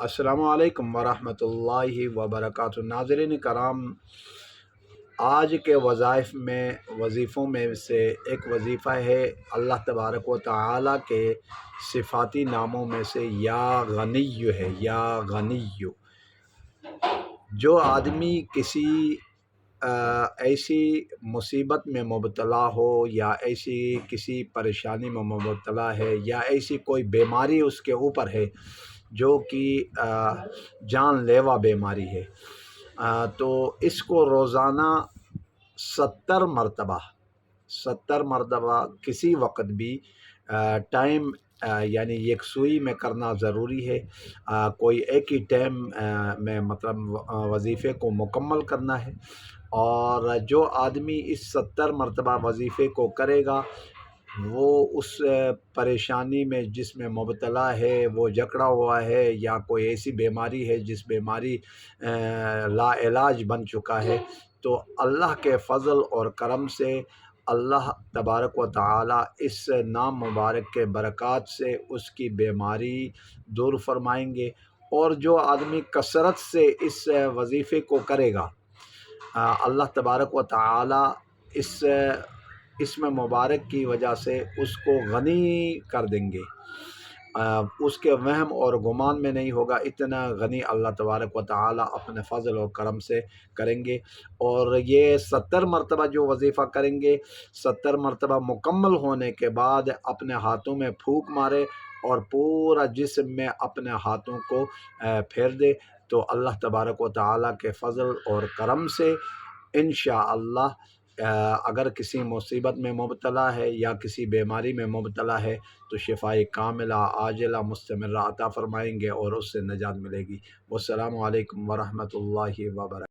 السلام علیکم ورحمۃ اللہ وبرکاتہ۔ ناظرین کرام، آج کے وظیفوں میں سے ایک وظیفہ ہے اللہ تبارک و تعالیٰ کے صفاتی ناموں میں سے یا غنی ہے۔ یا غنی، جو آدمی کسی ایسی مصیبت میں مبتلا ہو یا ایسی کسی پریشانی میں مبتلا ہے یا ایسی کوئی بیماری اس کے اوپر ہے جو کہ جان لیوا بیماری ہے، تو اس کو روزانہ 70 مرتبہ کسی وقت بھی ٹائم یعنی یکسوئی میں کرنا ضروری ہے۔ کوئی ایک ہی ٹائم میں مطلب وظیفے کو مکمل کرنا ہے، اور جو آدمی اس 70 مرتبہ وظیفے کو کرے گا وہ اس پریشانی میں جس میں مبتلا ہے، وہ جکڑا ہوا ہے، یا کوئی ایسی بیماری ہے جس بیماری لا علاج بن چکا ہے، تو اللہ کے فضل اور کرم سے اللہ تبارک و تعالیٰ اس نام مبارک کے برکات سے اس کی بیماری دور فرمائیں گے۔ اور جو آدمی کثرت سے اس وظیفے کو کرے گا، اللہ تبارک و تعالیٰ اسم مبارک کی وجہ سے اس کو غنی کر دیں گے۔ اس کے وہم اور گمان میں نہیں ہوگا، اتنا غنی اللہ تبارک و تعالیٰ اپنے فضل و کرم سے کریں گے۔ اور یہ 70 مرتبہ جو وظیفہ کریں گے، 70 مرتبہ مکمل ہونے کے بعد اپنے ہاتھوں میں پھونک مارے اور پورا جسم میں اپنے ہاتھوں کو پھیر دے، تو اللہ تبارک و تعالیٰ کے فضل اور کرم سے انشاءاللہ اگر کسی مصیبت میں مبتلا ہے یا کسی بیماری میں مبتلا ہے تو شفائے کاملہ عاجلہ مستمرہ عطا فرمائیں گے اور اس سے نجات ملے گی۔ والسلام علیکم ورحمۃ اللہ وبرکاتہ۔